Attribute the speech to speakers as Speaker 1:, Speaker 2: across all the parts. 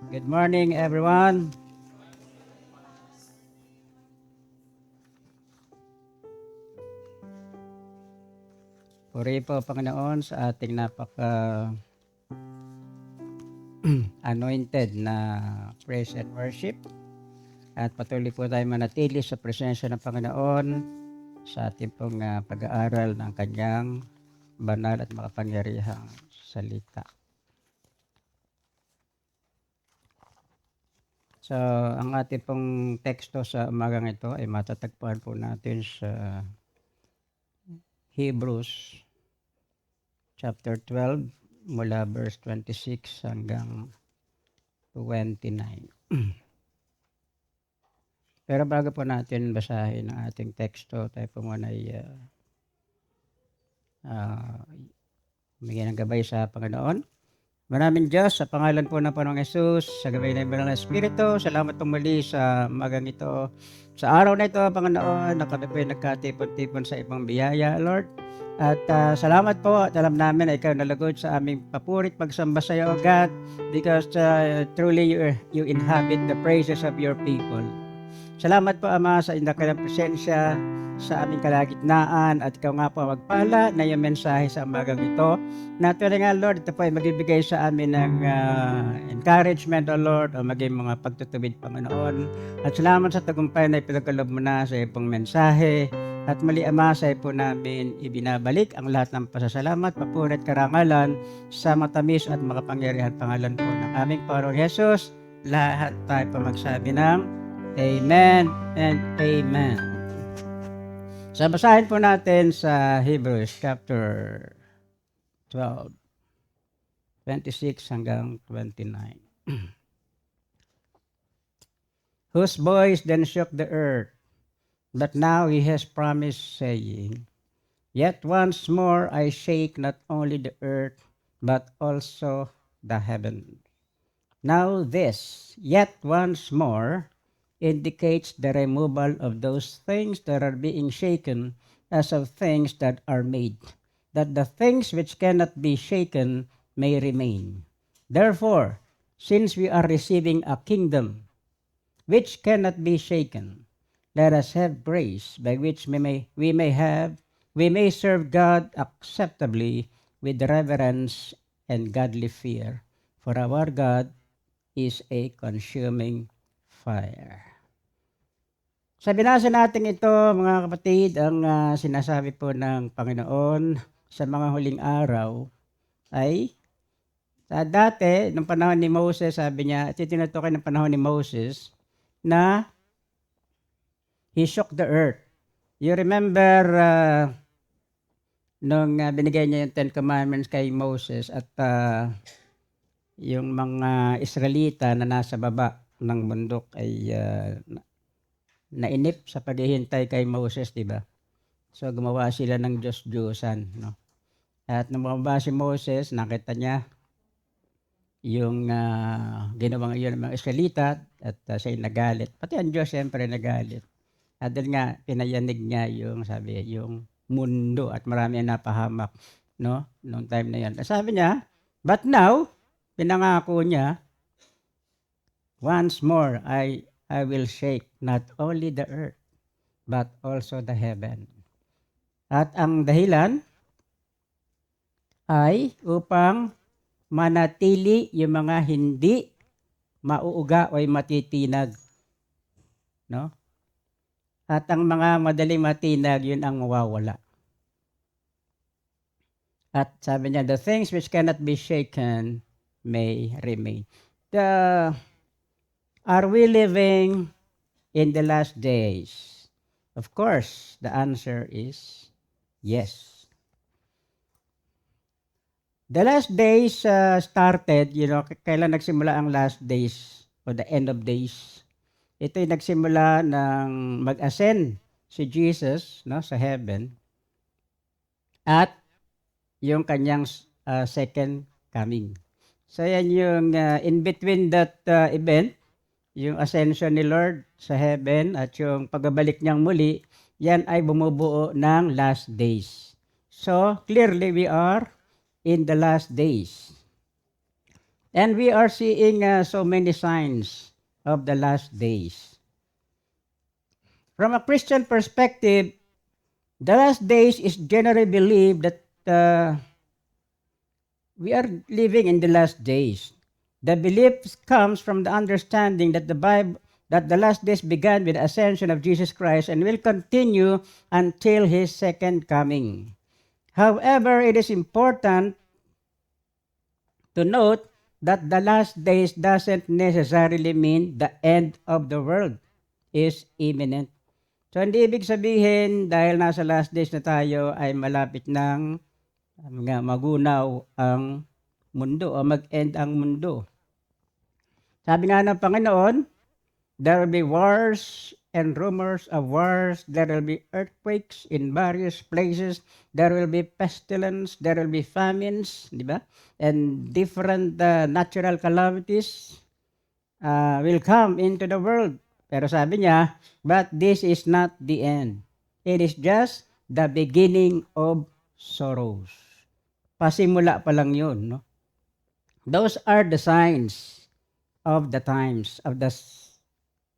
Speaker 1: Good morning, everyone. Puri po, Panginoon, sa ating napaka-anointed na praise and worship. At patuloy po tayo manatili sa presensya ng Panginoon sa ating pong pag-aaral ng Kanyang banal at makapangyarihang salita. So, ang ating pong teksto sa umagang ito ay matatagpuan po natin sa Hebrews chapter 12 mula verse 26 hanggang 29. Pero bago po natin basahin ang ating teksto, tayo po muna ay humingi ng gabay sa Panginoon. Maraming Diyos, sa pangalan po ng Panginoong Yesus, sa gabay ng Banal na Espiritu, salamat po muli sa magang ito. Sa araw na ito, Panginoon, na kami po ay nagkatipon-tipon sa ibang biyaya, Lord. At salamat po at alam namin na ikaw nalagod sa aming papurit pagsamba sa iyo, O God, because truly you inhabit the praises of your people. Salamat po, Ama, sa indakang presensya sa aming kalagitnaan at ikaw nga po magpala na yung mensahe sa umagang ito. Natuloy nga, Lord, ito po ay magbibigay sa amin ng encouragement, O Lord, o maging mga pagtutubid, Panginoon. At salamat sa tagumpay na ipinagkalob mo na sa iyong mensahe. At muli, Ama, sa po namin ibinabalik ang lahat ng pasasalamat, papuri at karangalan sa matamis at makapangyarihan pangalan po ng aming Panginoong Hesus. Lahat tayo po magsabi ng Amen and Amen. So, basahin po natin sa Hebrews chapter 12, 26 hanggang 29. Whose voice then shook the earth, but now he has promised, saying, Yet once more I shake not only the earth, but also the heaven. Now this, yet once more, indicates the removal of those things that are being shaken as of things that are made, that the things which cannot be shaken may remain. Therefore, since we are receiving a kingdom which cannot be shaken, let us have grace by which we may serve God acceptably with reverence and godly fear, for our God is a consuming fire. Sa binasa natin ito, mga kapatid, ang sinasabi po ng Panginoon sa mga huling araw ay dati, nung panahon ni Moses, sabi niya, ito tinutukoy ng panahon ni Moses, na he shook the earth. You remember nung binigay niya yung Ten Commandments kay Moses at yung mga Israelita na nasa baba ng bundok ay nainip sa paghihintay kay Moses, di ba? So gumawa sila ng Diyos-Diyosan, no? At nung bumaba si Moses, nakita niya yung ginawang iyon ng mga Israelita at siya'y nagalit. Pati ang Diyos siyempre nagalit. At dahil nga pinayanig niya yung sabi, yung mundo at marami ang napahamak, no? Noong time na yan. Sabi niya, but now, pinangako niya, once more I will shake not only the earth, but also the heaven. At ang dahilan ay upang manatili yung mga hindi mauuga o matitinag. No? At ang mga madaling matinag, yun ang mawawala. At sabi niya, the things which cannot be shaken may remain. Are we living in the last days? Of course, the answer is yes. The last days started, kailan nagsimula ang last days o the end of days? Ito'y nagsimula ng mag-ascend si Jesus, no, sa heaven at yung kanyang second coming. So yan yung in between that event, yung ascension ni Lord sa heaven at yung pagbabalik niyang muli, yan ay bumubuo ng last days. So, clearly we are in the last days. And we are seeing so many signs of the last days. From a Christian perspective, the last days is generally believed that we are living in the last days. The belief comes from the understanding that the Bible that the last days began with the ascension of Jesus Christ and will continue until his second coming. However, it is important to note that the last days doesn't necessarily mean the end of the world is imminent. So hindi ibig sabihin dahil nasa last days na tayo ay malapit ng magunaw ang mundo o mag-end ang mundo. Sabi nga ng Panginoon, there will be wars and rumors of wars. There will be earthquakes in various places. There will be pestilence. There will be famines, di ba? And different natural calamities will come into the world. Pero sabi niya, but this is not the end. It is just the beginning of sorrows. Pasimula pa lang yun, no? Those are the signs of the times, of the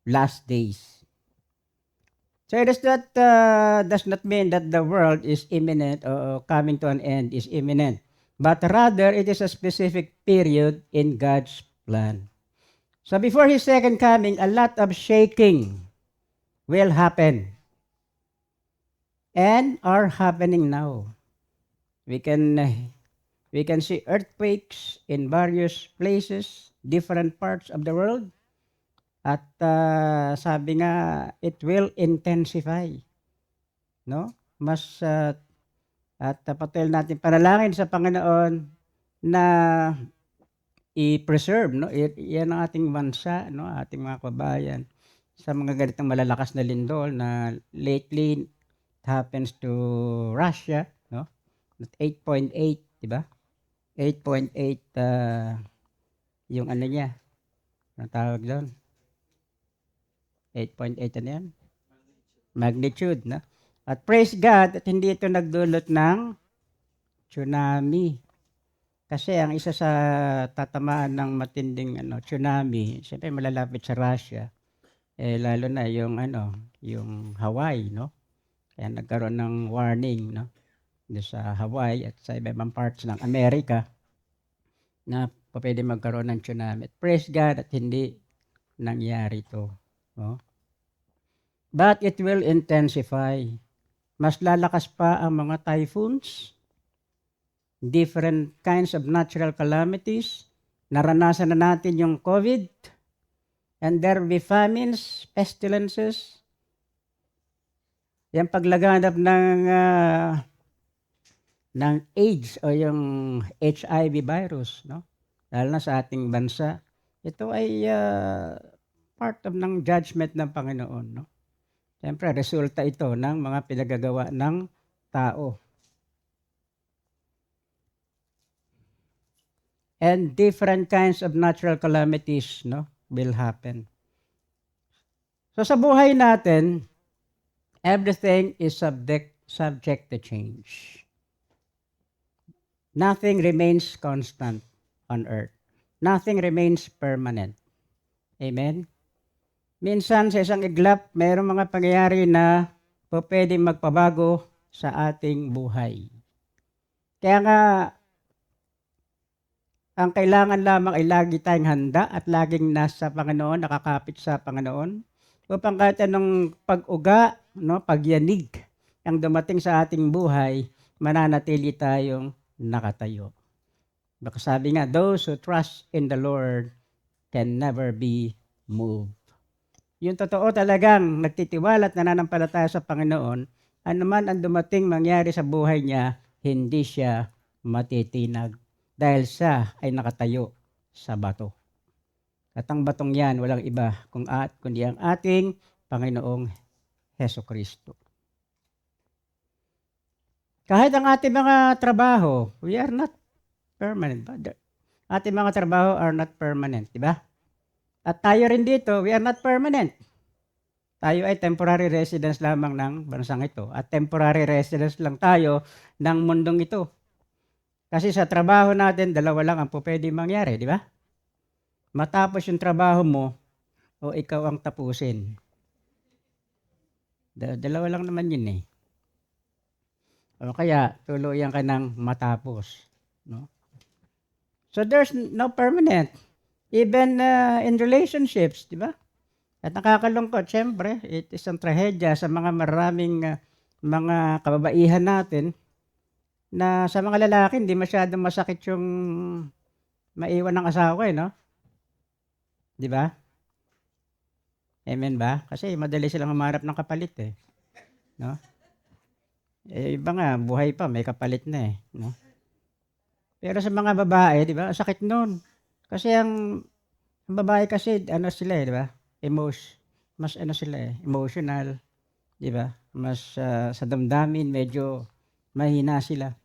Speaker 1: last days. So it does not mean that the world is imminent or coming to an end is imminent, but rather it is a specific period in God's plan. So before his second coming, a lot of shaking will happen and are happening now. We can see earthquakes in various places, different parts of the world. At sabi nga, it will intensify. No? Mas at patuloy natin panalangin sa Panginoon na i-preserve, no? Yan ang ating bansa, no? Ating mga kabayan sa mga ganitong malalakas na lindol na lately it happens to Russia, no? 8.8, di ba? 8.8 yung ano niya. Ano tawag doon? 8.8 ano yan? Magnitude, no? At praise God at hindi ito nagdulot ng tsunami. Kasi ang isa sa tatamaan ng matinding tsunami, siyempre malalapit sa Russia. Lalo na yung yung Hawaii, no? Kaya nagkaroon ng warning, no? Sa Hawaii at sa ibang parts ng Amerika na pwede magkaroon ng tsunami. At praise God at hindi nangyari ito. No? But it will intensify. Mas lalakas pa ang mga typhoons, different kinds of natural calamities. Naranasan na natin yung COVID, and there will be famines, pestilences. Yung paglaganap ng AIDS o yung HIV virus, no? Lalo na sa ating bansa, ito ay part of ng judgment ng Panginoon, no? Siyempre, resulta ito ng mga pinagagawa ng tao. And different kinds of natural calamities, no, will happen. So sa buhay natin, everything is subject to change. Nothing remains constant on earth. Nothing remains permanent. Amen? Minsan sa isang iglap, mayroong mga pangyayari na pwedeng magpabago sa ating buhay. Kaya nga, ang kailangan lamang ay lagi tayong handa at laging nasa Panginoon, nakakapit sa Panginoon, upang kahit anong pag-uga, no, pagyanig ang dumating sa ating buhay, mananatili tayong nakatayo. Baka sabi nga, those who trust in the Lord can never be moved. Yung totoo talagang nagtitiwala at nananampalataya sa Panginoon, anuman ang dumating mangyari sa buhay niya, hindi siya matitinag dahil siya ay nakatayo sa bato. At ang batong yan, walang iba kundi ang ating Panginoong Hesukristo. Kahit ang ating mga trabaho, we are not permanent. Ating mga trabaho are not permanent, di ba? At tayo rin dito, we are not permanent. Tayo ay temporary residence lamang ng bansang ito. At temporary residence lang tayo ng mundong ito. Kasi sa trabaho natin, dalawa lang ang pwede mangyari, di ba? matapos yung trabaho mo o ikaw ang tapusin. Dalawa lang naman yun eh. O kaya tuluyan ka ng matapos. No? So there's no permanent. Even in relationships, di ba? At nakakalungkot, syempre, it is ang trahedya sa mga maraming mga kababaihan natin na sa mga lalaki, hindi masyadong masakit yung maiwan ng asawa no? Di ba? Amen ba? Kasi madali silang humarap ng kapalit eh. No? Iba nga, buhay pa, may kapalit na eh. No? Pero sa mga babae, di ba, sakit nun. Kasi ang babae kasi, ano sila eh, di ba? Mas ano sila eh, emotional, di ba? Mas sa damdamin, medyo mahina sila.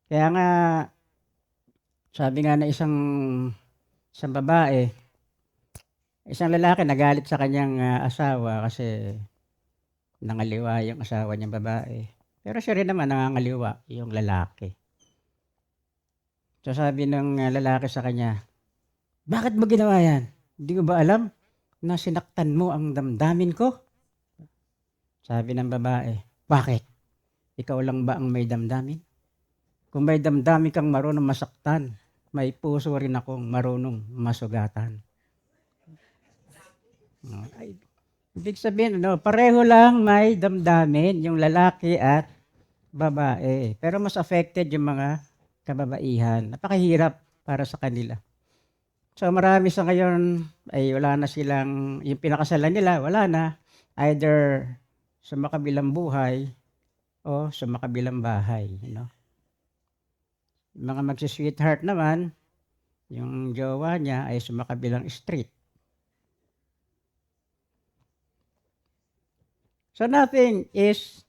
Speaker 1: Kaya nga, sabi nga na isang babae, isang lalaki nagalit sa kanyang asawa kasi nangaliwa yung asawa niyang babae. Pero siya rin naman nangangaliwa yung lalaki. So sabi ng lalaki sa kanya, bakit mo ginawa yan? Hindi ko ba alam na sinaktan mo ang damdamin ko? Sabi ng babae, bakit? Ikaw lang ba ang may damdamin? Kung may damdamin kang marunong masaktan, may puso rin akong marunong masugatan. No? Ay, ibig sabihin, pareho lang may damdamin yung lalaki at babae. Pero mas affected yung mga kababaihan. Napakahirap para sa kanila. So marami sa ngayon ay wala na silang, yung pinakasalan nila, wala na. Either sa makabilang buhay o sa makabilang bahay. Yung mga magsi-sweetheart naman, yung jowa niya ay sa makabilang street. So nothing is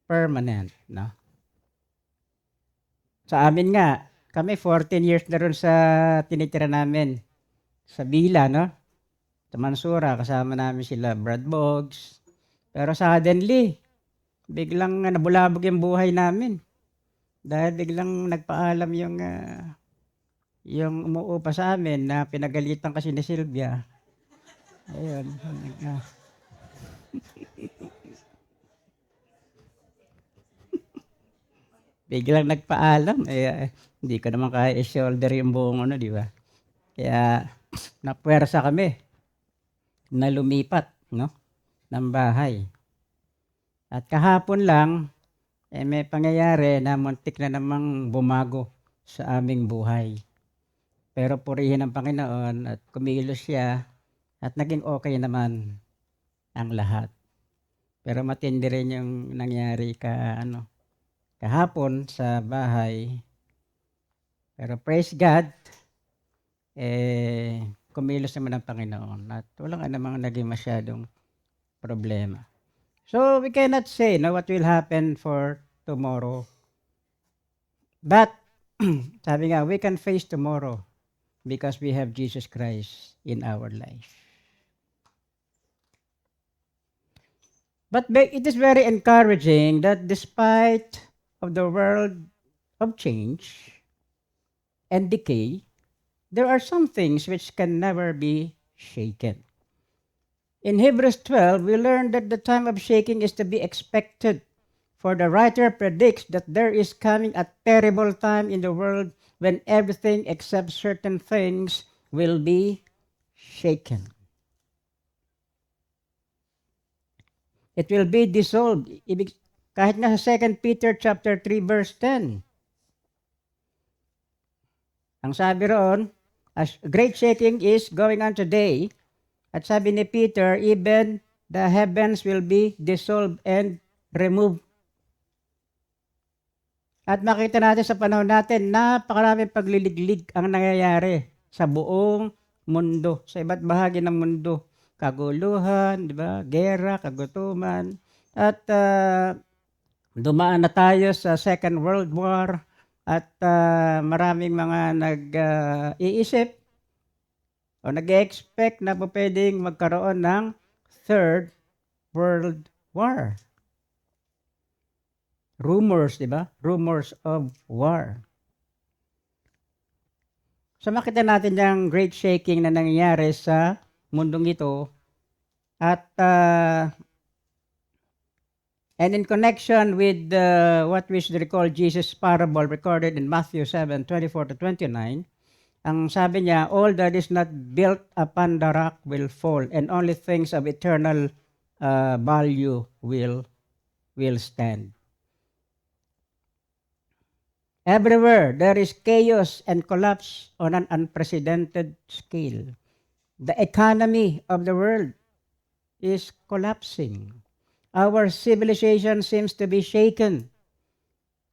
Speaker 1: permanent. No? Sa amin nga, kami 14 years na rin sa tinitira namin sa Bila, no? Sa Mansura, kasama namin sila Brad Boggs. Pero suddenly, biglang nabulabog yung buhay namin. Dahil biglang nagpaalam yung umuupa sa amin na pinagalitan kasi ni Sylvia. Ayun. Biglang nagpaalam. Hindi ko naman kaya i-shoulder yung buong di ba? Kaya napuwersa kami na lumipat, no? Ng bahay. At kahapon lang, may pangyayari na muntik na namang bumago sa aming buhay. Pero purihin ang Panginoon at kumilos siya at naging okay naman ang lahat. Pero matindi rin yung nangyari kahapon sa bahay. Pero praise God, kumilos naman ang Panginoon at walang anumang naging masyadong problema. So we cannot say what will happen for tomorrow. But, sabi nga, we can face tomorrow because we have Jesus Christ in our life. But it is very encouraging that despite of the world of change and decay, there are some things which can never be shaken. In Hebrews 12, we learn that the time of shaking is to be expected, for the writer predicts that there is coming a terrible time in the world when everything except certain things will be shaken. It will be dissolved. Kahit na sa 2 Peter chapter 3 verse 10. Ang sabi roon, a great shaking is going on today. At sabi ni Peter, even the heavens will be dissolved and removed. At makita natin sa panahon natin, napakaraming pagliliglig ang nangyayari sa buong mundo, sa iba't bahagi ng mundo. Kaguluhan, di ba? Gera, kagutuman. At dumaan na tayo sa Second World War at maraming mga nag-iisip o nag-expect na pwedeng magkaroon ng Third World War. Rumors, di ba? Rumors of war. So makita natin yung great shaking na nangyayari sa mundong ito at and in connection with what we should recall Jesus' parable recorded in Matthew 7:24-29, ang sabi niya, all that is not built upon the rock will fall, and only things of eternal value will stand. Everywhere there is chaos and collapse on an unprecedented scale. The economy of the world is collapsing. Our civilization seems to be shaken.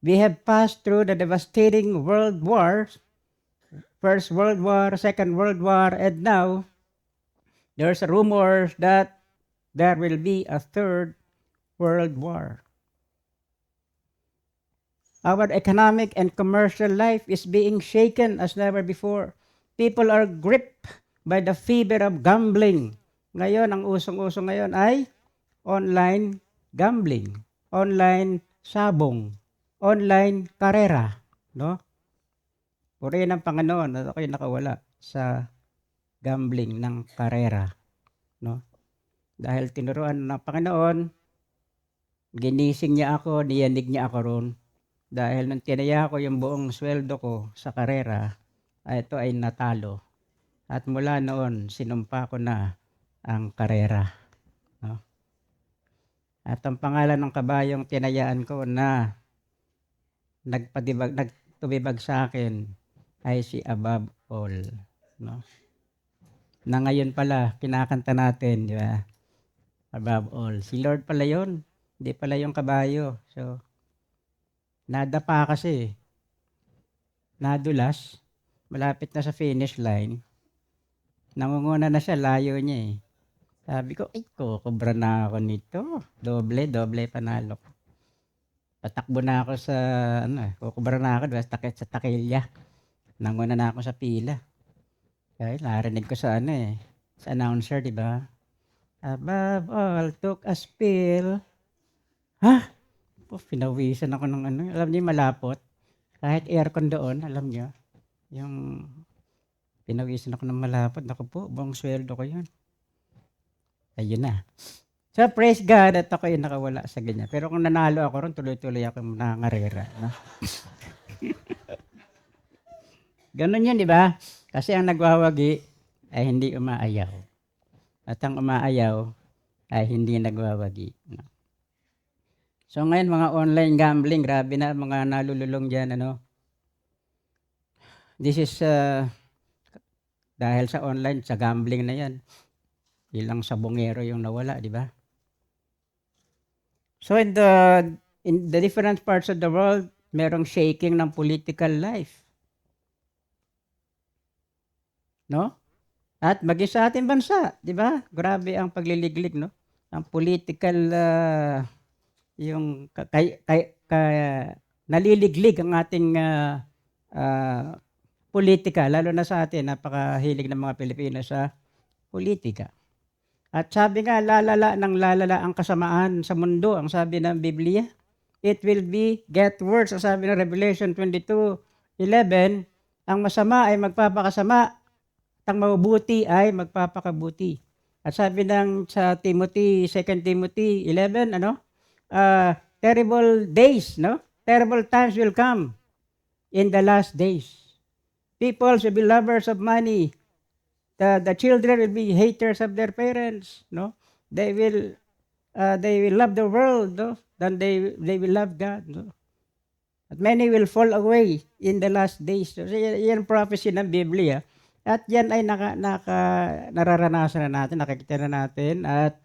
Speaker 1: We have passed through the devastating world wars, First World War, Second World War, and now there's rumors that there will be a third World War. Our economic and commercial life is being shaken as never before. People are gripped by the fever of gambling. Ngayon, ang usong-usong ngayon ay online gambling, online sabong, online karera, no? Purihin ang Panginoon at ako'y nakawala sa gambling ng karera, no? Dahil tinuruan ng Panginoon, ginising niya ako, niyanig niya ako roon. Dahil nung tinaya ko yung buong sweldo ko sa karera, ito ay natalo. At mula noon, sinumpa ko na ang karera. No? At ang pangalan ng kabayong tinayaan ko na nagtubibag sa akin ay si Above All. No? Na ngayon pala, kinakanta natin, di ba? Above All. Si Lord pala yun. Hindi pala yung kabayo. So, nadapa kasi. Nadulas. Malapit na sa finish line. Nangunguna na siya, layo niya eh. Sabi ko, ay, kukubra na ako nito. Doble panalo ko. Patakbo na ako sa, kukubra na ako, sa takilya. Nanguna na ako sa pila. Kaya narinig ko sa sa announcer, di ba? Above all, took a spill. Ha? Pinawisan ako ng alam niyo malapot. Kahit aircon doon, alam niyo, yung pinawisan ako ng malapot. Naku po, buong sweldo ko yun. Ayun na. So, praise God at ako yung nakawala sa ganyan. Pero kung nanalo ako ron, tuloy-tuloy ako nangarera. No? Ganun yun, di ba? Kasi ang nagwawagi ay hindi umaayaw. At ang umaayaw ay hindi nagwawagi. No? So ngayon, mga online gambling, grabe na mga nalululong dyan. This is dahil sa online, sa gambling na yan. Ilang sabongero yung nawala, di ba? So in the different parts of the world, merong shaking ng political life. No? At maging sa ating bansa, di ba? Grabe ang pagliliglig, no? Ang political, yung naliliglig ang ating politika, lalo na sa atin, napakahilig ng mga Pilipino sa politika. At sabi nga, lalala ang kasamaan sa mundo, ang sabi ng Biblia. It will get worse. Ang sabi ng Revelation 22:11, ang masama ay magpapakasama, at ang mabubuti ay magpapakabuti. At sabi ng sa Timothy, 2 Timothy 11, terrible days, no? Terrible times will come in the last days. People will be lovers of money. The children will be haters of their parents, no? They will love the world, no? Then they will love God, no? At many will fall away in the last days. So, yan prophecy ng Biblia. At yan ay nararanasan na natin, nakikita na natin. At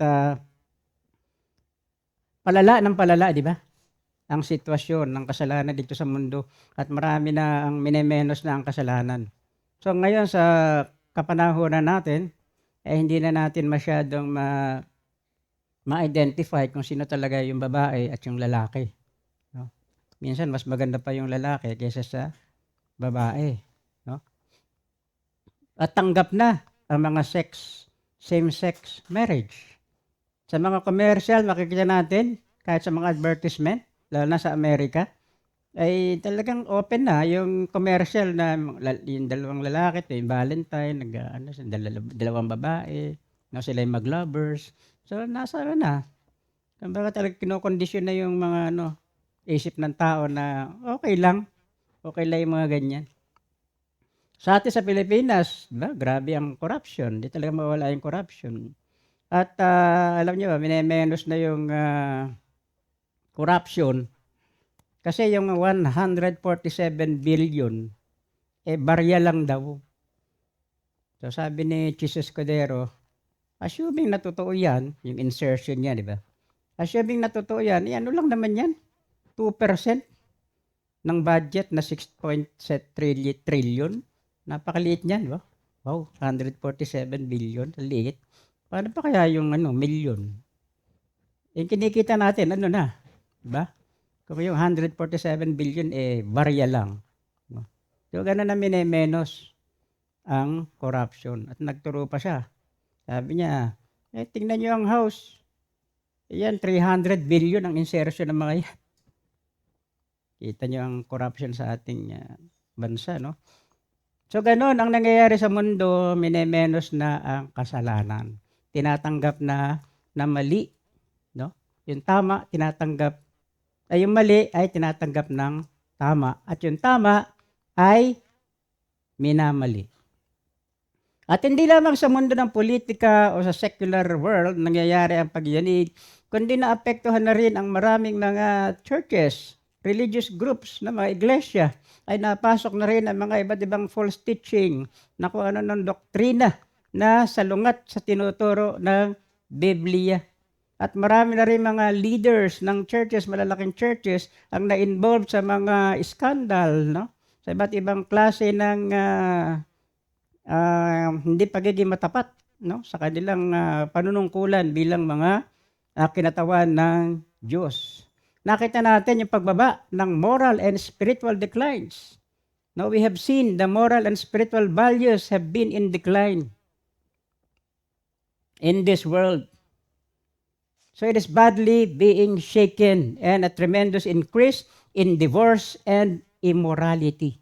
Speaker 1: palala ng palala, di ba? Ang sitwasyon ng kasalanan dito sa mundo. At marami na ang minemenos na ang kasalanan. So ngayon sa kapanahonan natin, hindi na natin masyadong ma-identify kung sino talaga yung babae at yung lalaki. No? Minsan, mas maganda pa yung lalaki kaysa sa babae. No? At tanggap na ang mga same-sex marriage. Sa mga commercial, makikita natin, kahit sa mga advertisement, lalo na sa Amerika, ay talagang open na yung commercial na yung dalawang lalaki, yung Valentine, dalawang babae, no, sila yung mag-lovers. So, nasa ano na, kumbaga talagang kinokondisyon na yung mga isip ng tao na okay lang yung mga ganyan. Sa atin sa Pilipinas, grabe ang corruption, di talaga mawala yung corruption. At alam niyo ba, minemenos na yung corruption kasi yung 147 billion, barya lang daw. So sabi ni Jesus Cordero, assuming na totoo yan, yung insertion niya, di ba? Assuming na totoo yan, ano lang naman yan? 2% ng budget na 6.7 trillion. Napakaliit niyan, di ba? Wow, 147 billion, liit. Paano pa kaya yung million? Yung kinikita natin, ano na, di ba? Kung yung 147 billion, barya lang. No? So, gano'n na minemenos ang corruption. At nagturo pa siya. Sabi niya, tingnan niyo ang house. Yan, 300 billion ang insertion ng mga yan. Kita niyo ang corruption sa ating bansa, no? So, gano'n ang nangyayari sa mundo, minemenos na ang kasalanan. Tinatanggap na mali, no? Yung tama, yung mali ay tinatanggap ng tama. At yung tama ay minamali. At hindi lamang sa mundo ng politika o sa secular world nangyayari ang pagyanig, kundi naapektuhan na rin ang maraming mga churches, religious groups na mga iglesia, ay napasok na rin ang mga iba't ibang false teaching na kung ano ng doktrina na salungat sa tinuturo ng Biblia. At marami na rin mga leaders ng churches, malalaking churches, ang na-involved sa mga scandal, no? Sa iba't ibang klase ng hindi pagiging matapat, no? Sa kanilang panunungkulan bilang mga kinatawan ng Diyos. Nakita natin yung pagbaba ng moral and spiritual declines. Now we have seen the moral and spiritual values have been in decline in this world. So it is badly being shaken and a tremendous increase in divorce and immorality.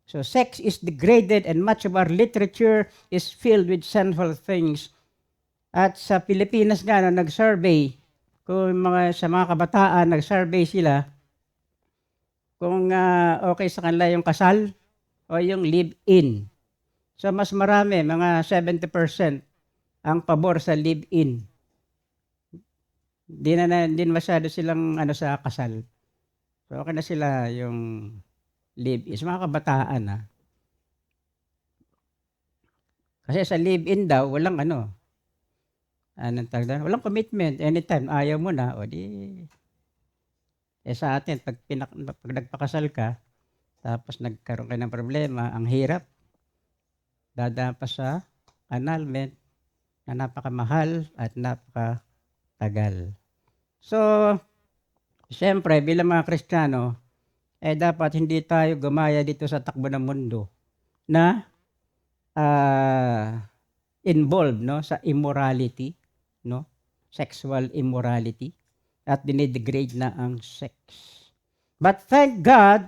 Speaker 1: So sex is degraded and much of our literature is filled with sinful things. At sa Pilipinas nga, nag-survey, sa mga kabataan, nag-survey sila kung okay sa kanila yung kasal o yung live-in. So mas marami, mga 70% ang pabor sa live-in. Di masyado silang sa kasal. So okay na sila yung live-in. Sa mga kabataan Kasi sa live-in daw, walang walang commitment. Anytime, ayaw mo na, o di, sa atin, pag nagpakasal ka, tapos nagkaroon kayo ng problema, ang hirap, dadaan pa sa annulment na napakamahal at napakatagal. So, siyempre, bilang mga Kristiyano, dapat hindi tayo gumaya dito sa takbo ng mundo na involved sa immorality, sexual immorality, at dinidegrade na ang sex. But thank God,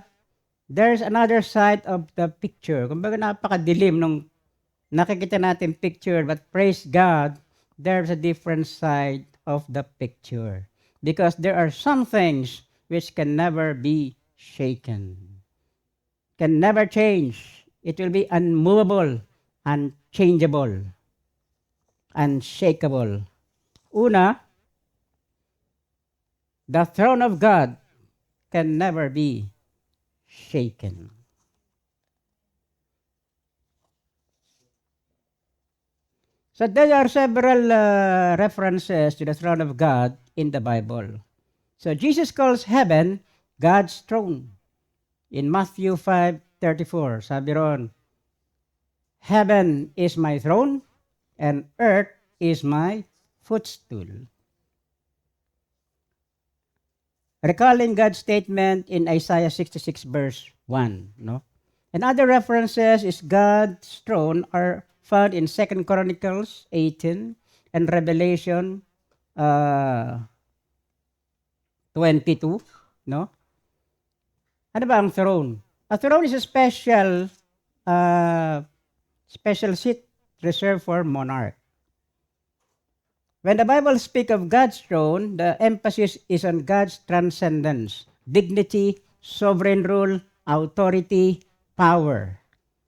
Speaker 1: there's another side of the picture. Kumbaga napakadilim nung nakikita natin picture, but praise God, there's a different side of the picture. Because there are some things which can never be shaken, can never change. It will be unmovable, unchangeable, unshakable. Una, the throne of God can never be shaken. So there are several references to the throne of God in the Bible. So Jesus calls heaven God's throne. In Matthew 5:34, sabi ron, heaven is my throne and earth is my footstool. Recalling God's statement in Isaiah 66 verse 1, And other references is God's throne are found in 2 Chronicles 18 and Revelation 22, Ano ba ang throne? A throne is a uh, special seat reserved for monarch. When the Bible speaks of God's throne, the emphasis is on God's transcendence, dignity, sovereign rule, authority, power.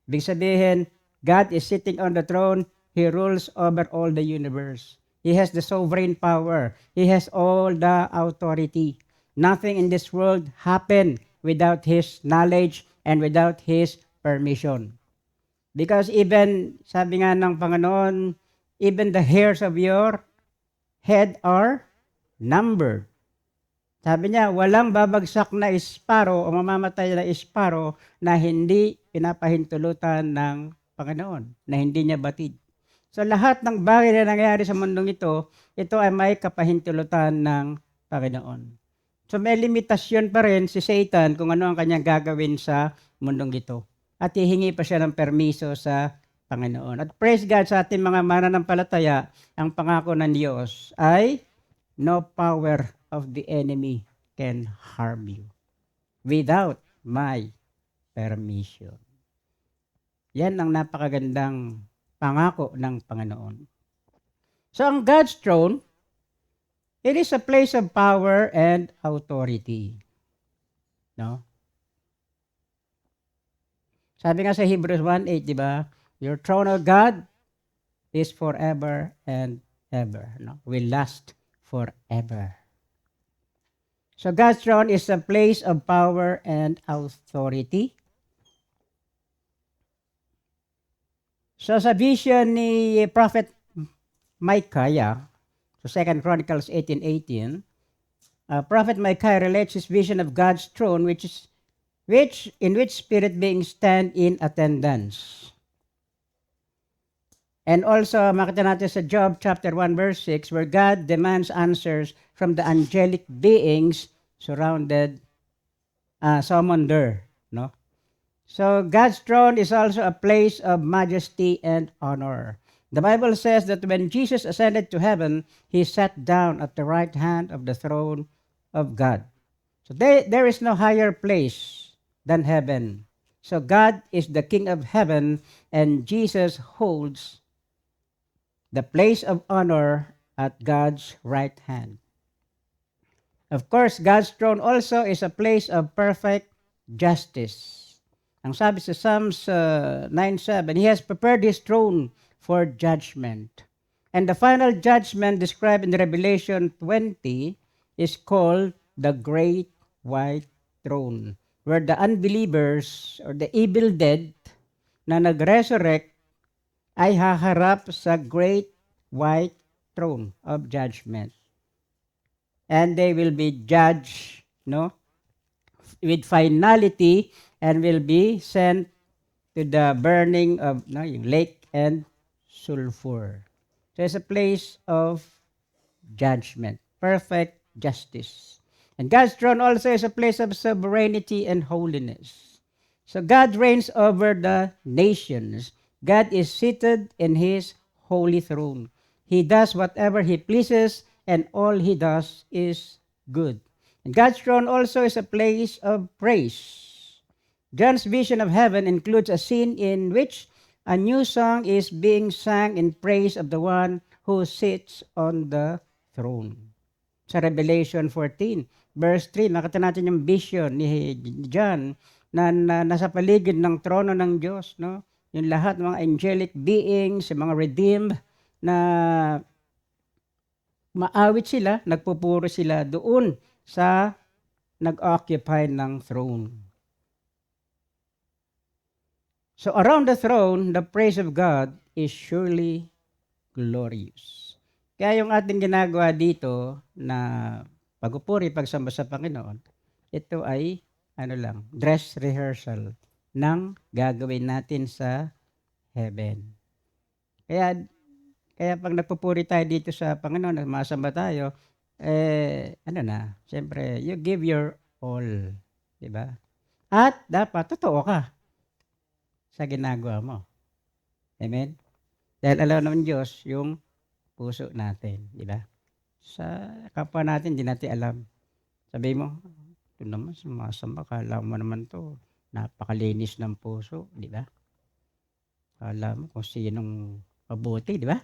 Speaker 1: Ibig sabihin, God is sitting on the throne. He rules over all the universe. He has the sovereign power. He has all the authority. Nothing in this world happened without His knowledge and without His permission. Because even, sabi nga ng Panginoon, even the hairs of your head are numbered. Sabi niya, walang babagsak na isparo o mamamatay na isparo na hindi pinapahintulutan ng Panginoon, na hindi niya batid. So lahat ng bagay na nangyayari sa mundong ito ay may kapahintulutan ng Panginoon. So may limitasyon pa rin si Satan kung ano ang kanyang gagawin sa mundong ito. At hihingi pa siya ng permiso sa Panginoon. At praise God sa ating mga mananampalataya, ang pangako ng Diyos ay no power of the enemy can harm you without my permission. Yan ang napakagandang pangako ng Panginoon. So ang God's throne, it is a place of power and authority. No? Sabi nga sa Hebrews 1:8, di ba? Your throne, O God, is forever and ever. No? Will last forever. So God's throne is a place of power and authority. So sa vision ni Prophet Micaiah, so 2 Chronicles 18:18, Prophet Micaiah relates his vision of God's throne, in which spirit beings stand in attendance. And also, makita natin sa Job chapter 1 verse 6, where God demands answers from the angelic beings summoned there. No? So, God's throne is also a place of majesty and honor. The Bible says that when Jesus ascended to heaven, He sat down at the right hand of the throne of God. So, there is no higher place than heaven. So, God is the King of heaven, and Jesus holds the place of honor at God's right hand. Of course, God's throne also is a place of perfect justice. Ang sabi sa Psalms 9:7, He has prepared His throne for judgment. And the final judgment described in Revelation 20 is called the Great White Throne, where the unbelievers or the evil dead na nag-resurrect ay haharap sa great white throne of judgment. And they will be judged, no, with finality, and will be sent to the burning of yung lake and sulfur. So it's a place of judgment, perfect justice. And God's throne also is a place of sovereignty and holiness. So God reigns over the nations. God is seated in His holy throne. He does whatever He pleases, and all He does is good. And God's throne also is a place of praise. John's vision of heaven includes a scene in which a new song is being sung in praise of the one who sits on the throne. Sa Revelation 14, verse 3, nakita natin yung vision ni John na nasa paligid ng trono ng Diyos, no? Yung lahat ng mga angelic beings, yung mga redeemed na maawit sila, nagpupuro sila doon sa nag-occupy ng throne. So around the throne, the praise of God is surely glorious. Kaya yung ating ginagawa dito na pagpupuri, pagsamba sa Panginoon, ito ay dress rehearsal ng gagawin natin sa heaven. Kaya pag nagpupuri tayo dito sa Panginoon at masamba tayo, siyempre, you give your all. Diba? At dapat, totoo ka sa ginagawa mo. Amen? Dahil alam naman Diyos yung puso natin. Diba? Sa kapwa natin, hindi natin alam. Sabi mo, Ito naman sumasamba, akala mo naman 'to napakalinis ng puso, 'di ba? Akala mo kung sinong mabuti, 'di ba?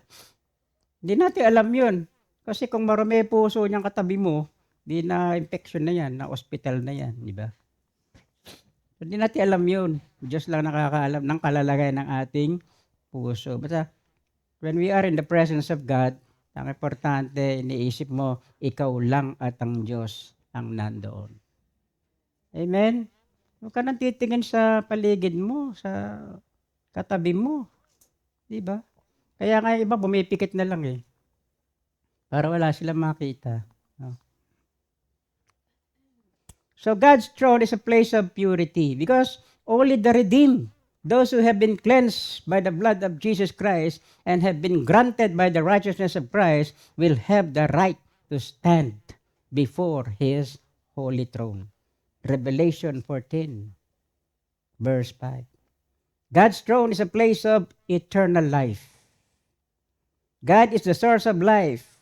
Speaker 1: Hindi natin alam 'yun. Kasi kung marumi puso niyang katabi mo, 'di na impeksyon na 'yan, na ospital na 'yan, 'di ba? Hindi natin alam 'yun. Diyos lang nakakaalam ng kalalagayan ng ating puso. Basta when we are in the presence of God, ang importante iniisip mo, ikaw lang at ang Diyos ang nandoon. Amen? Huwag ka nang titingin sa paligid mo, sa katabi mo, 'di ba? Kaya nga yung iba pumipikit na lang, eh, para wala silang makita, no? So God's throne is a place of purity because only the redeemed, those who have been cleansed by the blood of Jesus Christ and have been granted by the righteousness of Christ, will have the right to stand before His holy throne. Revelation 14, verse 5. God's throne is a place of eternal life. God is the source of life.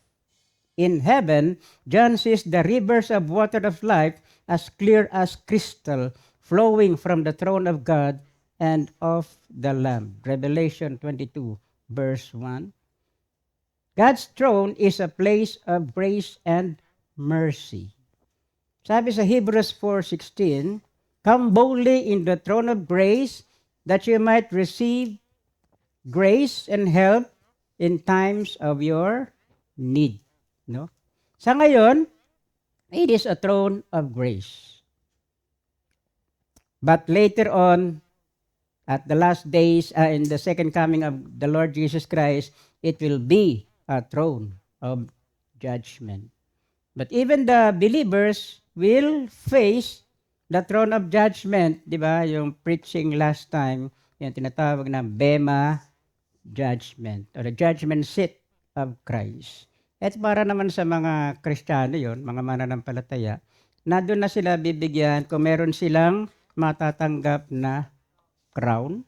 Speaker 1: In heaven, John sees the rivers of water of life as clear as crystal flowing from the throne of God and of the Lamb. Revelation 22, verse 1. God's throne is a place of grace and mercy. Sabi sa Hebrews 4:16, come boldly in the throne of grace that you might receive grace and help in times of your need. No? Sa ngayon, it is a throne of grace. But later on, at the last days, in the second coming of the Lord Jesus Christ, it will be a throne of judgment. But even the believers will face the throne of judgment, di ba? Yung preaching last time, yung tinatawag na Bema judgment or the judgment seat of Christ. At para naman sa mga Kristiyano yon, mga mananampalataya, na doon na sila bibigyan kung meron silang matatanggap na crown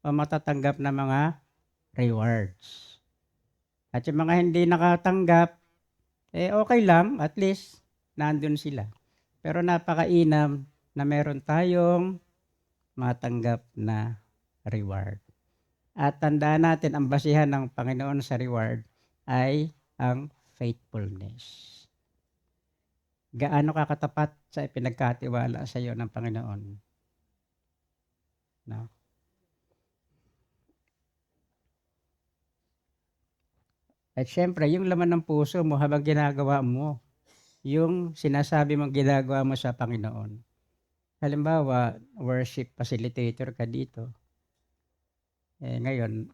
Speaker 1: o matatanggap na mga rewards. At yung mga hindi nakatanggap, okay lang, at least nandun sila. Pero napakainam na meron tayong matanggap na reward. At tandaan natin, ang basihan ng Panginoon sa reward ay ang faithfulness. Gaano ka katapat sa ipinagkatiwala sa iyo ng Panginoon? No? At syempre, yung laman ng puso mo habang ginagawa mo, yung sinasabi mong ginagawa mo sa Panginoon. Halimbawa, worship facilitator ka dito. Ngayon,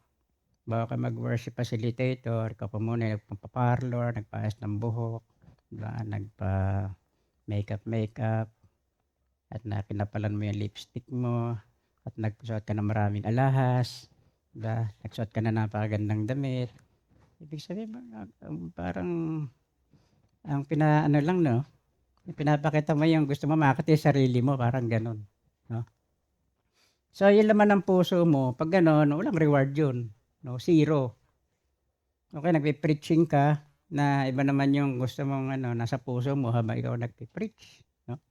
Speaker 1: bago ka mag-worship facilitator, ka pa muna nagpaparlor, nagpaayos ng buhok, diba? Nagpa-makeup, at pinapalan mo yung lipstick mo, at nagsuot ka ng maraming alahas, diba? Nagsuot ka na napakagandang damit. Ibig sabihin, parang ang pinapakita mo yung gusto mo makita yung sarili mo, parang ganun. No? So, yun laman ng puso mo, pag ganun, walang reward yun. No? Zero. Okay, nagpe-preaching ka, na iba naman yung gusto mong nasa puso mo habang ikaw nagpe-preach. No?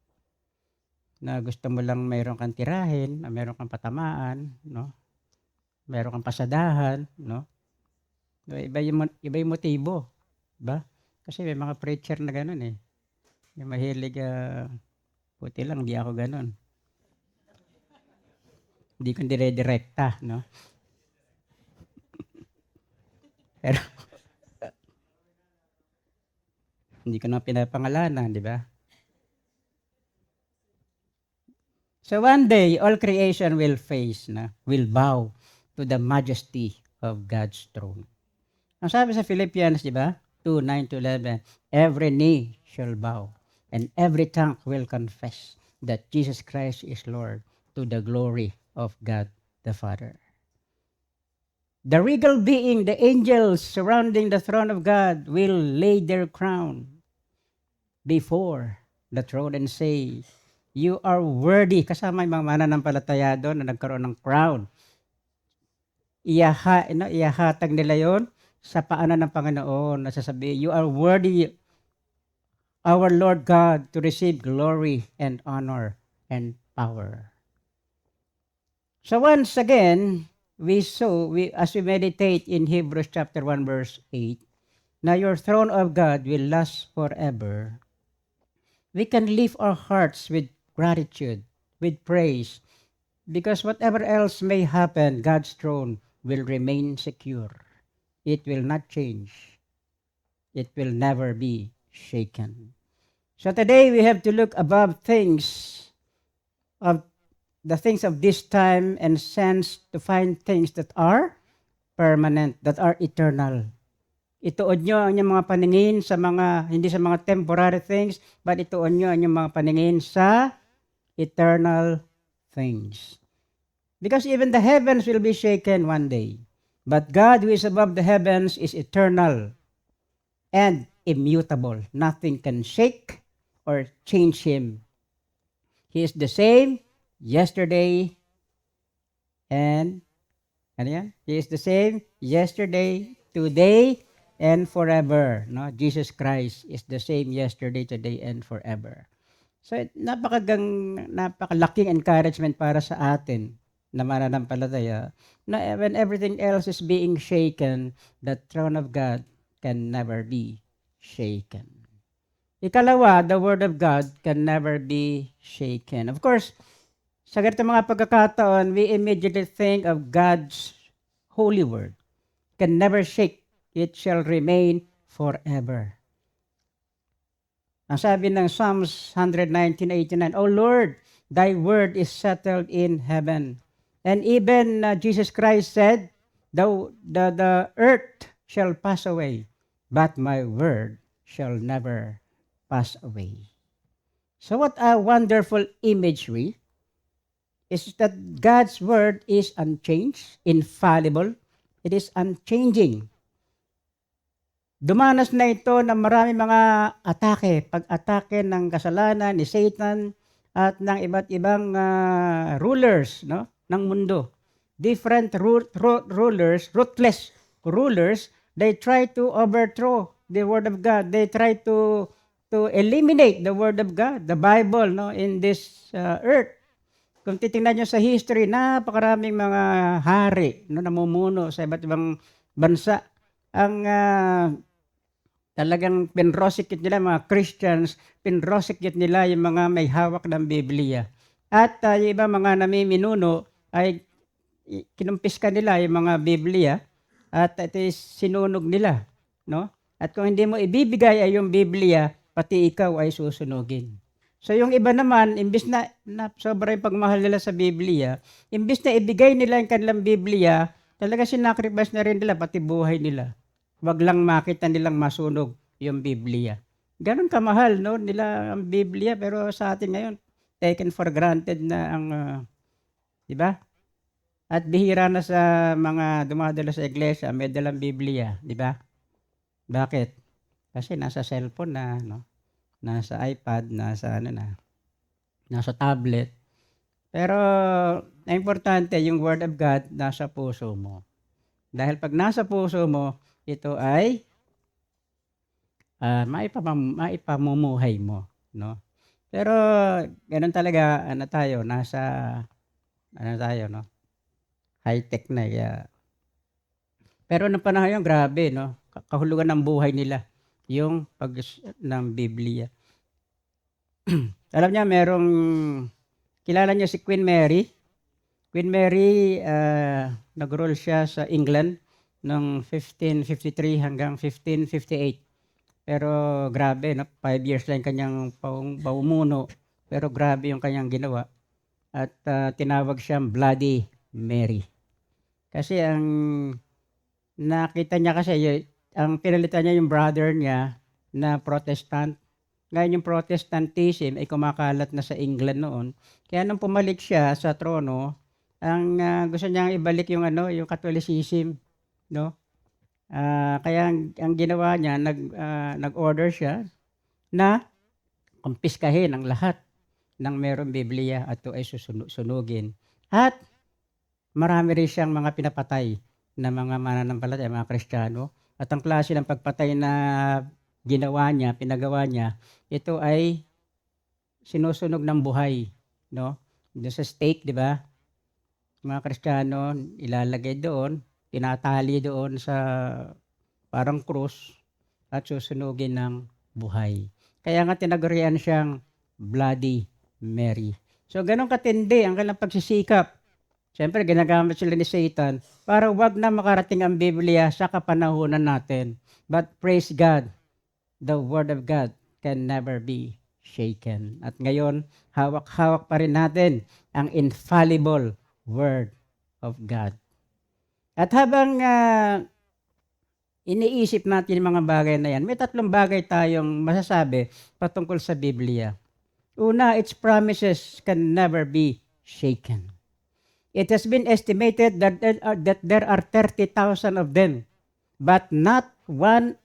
Speaker 1: Na gusto mo lang mayroon kang tirahin, mayroon kang patamaan, no? Mayroon kang pasadahan, no? Iba yung motibo, ba? Kasi may mga preacher na ganun eh. Yung mahilig, buti lang, di ako ganun. Hindi ko dire-direkta, no? Pero, hindi ko na pinapangalanan, di ba? So one day, all creation will bow to the majesty of God's throne. Ang sabi sa Philippians, di ba? 2:9-11, every knee shall bow and every tongue will confess that Jesus Christ is Lord to the glory of God the Father. The regal being, the angels surrounding the throne of God will lay their crown before the throne and say, you are worthy. Kasama yung mga mananampalataya doon na nagkaroon ng crown. Iyahatag nila yon sa paanan ng Panginoon. Nasasabi, you are worthy our Lord God to receive glory and honor and power. So once again, as we meditate in Hebrews chapter 1 verse 8, now your throne of God will last forever. We can lift our hearts with gratitude, with praise, because whatever else may happen, God's throne will remain secure. It will not change. It will never be shaken. So today we have to look above of the things of this time and sense to find things that are permanent, that are eternal. Ituon nyo ang inyong mga paningin sa hindi sa mga temporary things, but ituon nyo ang inyong mga paningin sa eternal things. Because even the heavens will be shaken one day. But God who is above the heavens is eternal and immutable. Nothing can shake or change Him. He is the same yesterday and He is the same yesterday, today, and forever. No? Jesus Christ is the same yesterday, today, and forever. So napakalaking encouragement para sa atin na mananampalataya na when everything else is being shaken, the throne of God can never be shaken. Ikalawa, the Word of God can never be shaken. Of course, sa ganito mga pagkakataon, we immediately think of God's holy Word. Can never shake. It shall remain forever. Ang sabi ng Psalms 119:89, O Lord, Thy word is settled in heaven. And even Jesus Christ said, the earth shall pass away, but my word shall never pass away. So what a wonderful imagery is that God's word is unchanged, infallible. It is unchanging. Dumanas na ito ng marami mga atake, pag-atake ng kasalanan ni Satan at ng iba't ibang rulers, no, ng mundo. Different rulers, ruthless rulers, they try to overthrow the Word of God. They try to eliminate the Word of God, the Bible, no, in this earth. Kung titingnan nyo sa history, napakaraming mga hari no, namumuno sa iba't ibang bansa. Ang talagang pinrosecute nila mga Christians, pinrosecute nila yung mga may hawak ng Biblia. At yung iba mga namiminuno ay kinumpiska nila yung mga Biblia at ito sinunog nila. No? At kung hindi mo ibibigay ay yung Biblia, pati ikaw ay susunugin. So yung iba naman, imbis na sobrang pagmahal nila sa Biblia, imbis na ibigay nila yung kanilang Biblia, talaga sinacrifice na rin nila pati buhay nila. Wag lang makita nilang masunog yung Biblia. Ganon kamahal no nila ang Biblia, pero sa atin ngayon taken for granted na ang 'di ba? At bihira na sa mga dumadalo sa iglesia may dalang Biblia, 'di ba? Bakit? Kasi nasa cellphone na, no? Nasa iPad, nasa tablet. Pero ang importante yung Word of God nasa puso mo. Dahil pag nasa puso mo, ito ay maipamumuhay mo, no? Pero ganoon talaga, no? High-tech na kaya. Pero nung panahon yun, grabe, no? Kahulugan ng buhay nila yung pag ng Biblia. Alam niya, kilala niyo si Queen Mary? Queen Mary, nag-rule siya sa England noong 1553 hanggang 1558. Pero grabe, no? 5 years lang kanyang pamumuno. Pero grabe yung kanyang ginawa. At tinawag siyang Bloody Mary. Kasi ang nakita niya ang pinalitan niya yung brother niya na Protestant. Ngayon yung Protestantism ay kumakalat na sa England noon. Kaya nung pumalik siya sa trono, ang gusto niyang ibalik yung yung Catholicism, no? Kaya ang ginawa niya, nag-order siya na kumpiskahin ang lahat ng mayroong Biblia at ito ay sunugin. At marami rin siyang mga pinapatay na mga mananampalataya, mga Kristiyano. At ang klase ng pagpatay na ginawa niya, pinagawa niya, ito ay sinusunog ng buhay, no? Doon sa stake, di ba? Mga Kristiyano, ilalagay doon, tinatali doon sa parang krus at susunugin ng buhay. Kaya nga tinagurian siyang Bloody Mary. So, ganun katindi ang kanilang pagsisikap. Siyempre, ginagamit sila ni Satan para wag na makarating ang Biblia sa kapanahunan natin. But praise God, the Word of God can never be shaken. At ngayon, hawak-hawak pa rin natin ang infallible Word of God. At habang iniisip natin yung mga bagay na yan, may tatlong bagay tayong masasabi patungkol sa Biblia. Una, its promises can never be shaken. It has been estimated that there are 30,000 of them, but not one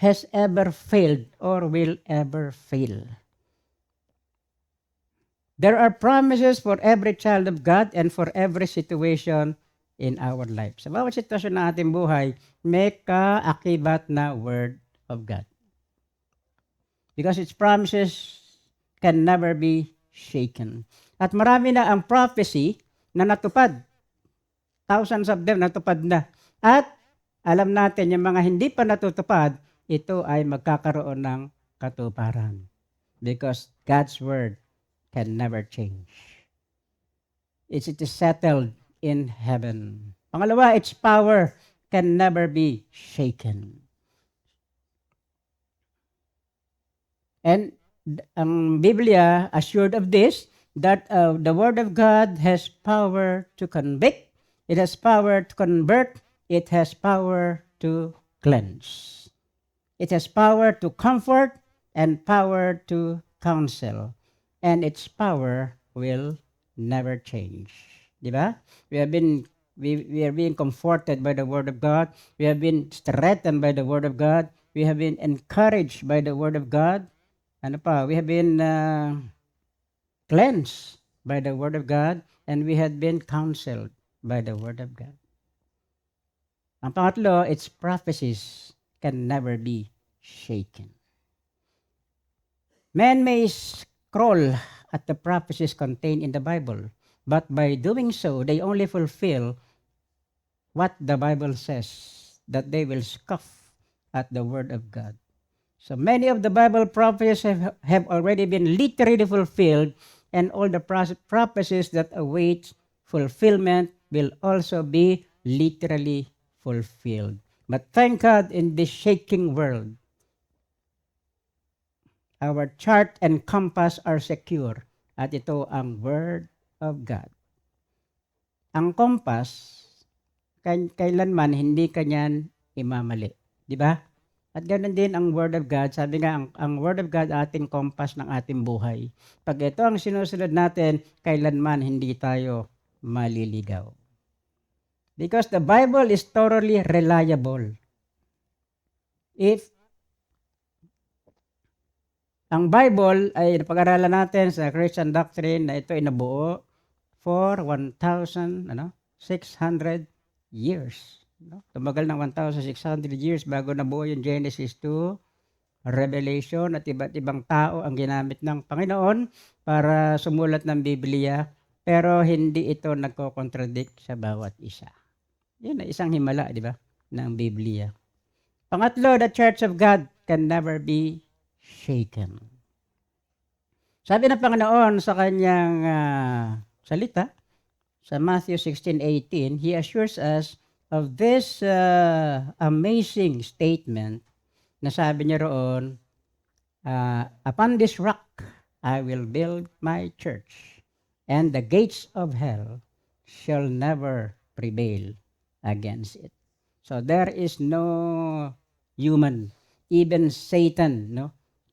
Speaker 1: has ever failed or will ever fail. There are promises for every child of God and for every situation in our life. Sa bawat sitwasyon ng ating buhay, may kaakibat na Word of God. Because its promises can never be shaken. At marami na ang prophecy na natupad. Thousands of them natupad na. At alam natin yung mga hindi pa natutupad, ito ay magkakaroon ng katuparan. Because God's Word can never change. It is settled in heaven. Pangalawa, its power can never be shaken. And ang Biblia assured of this, that the Word of God has power to convict, it has power to convert, it has power to cleanse. It has power to comfort and power to counsel. And its power will never change. Di ba? We are being comforted by the Word of God. We have been strengthened by the Word of God. We have been encouraged by the Word of God. Ano pa? We have been cleansed by the Word of God, and we had been counseled by the Word of God. Ang pangatlo, its prophecies can never be shaken. Men may scroll at the prophecies contained in the Bible, but by doing so, they only fulfill what the Bible says, that they will scoff at the Word of God. So many of the Bible prophecies have already been literally fulfilled, and all the prophecies that await fulfillment will also be literally fulfilled. But thank God, in this shaking world, our chart and compass are secure, at ito ang Word of God. Ang compass, kailanman hindi kanyan imamali. Di ba? At ganoon din ang Word of God. Sabi nga, ang Word of God ating compass ng ating buhay. Pag ito ang sinusunod natin, kailanman hindi tayo maliligaw. Because the Bible is thoroughly reliable. If ang Bible ay napag-aralan natin sa Christian doctrine na ito ay nabuo for 1,600 years. Tumagal ng 1,600 years bago nabuo yung Genesis to Revelation, at iba't ibang tao ang ginamit ng Panginoon para sumulat ng Biblia, pero hindi ito nagko-contradict sa bawat isa. Yun ay isang himala, di ba, ng Biblia. Pangatlo, the Church of God can never be shaken. Sabi ng Panginoon sa kanyang salita, sa Matthew 16:18, He assures us of this amazing statement na sabi niya roon, upon this rock I will build my church, and the gates of hell shall never prevail against it. So there is no human, even Satan,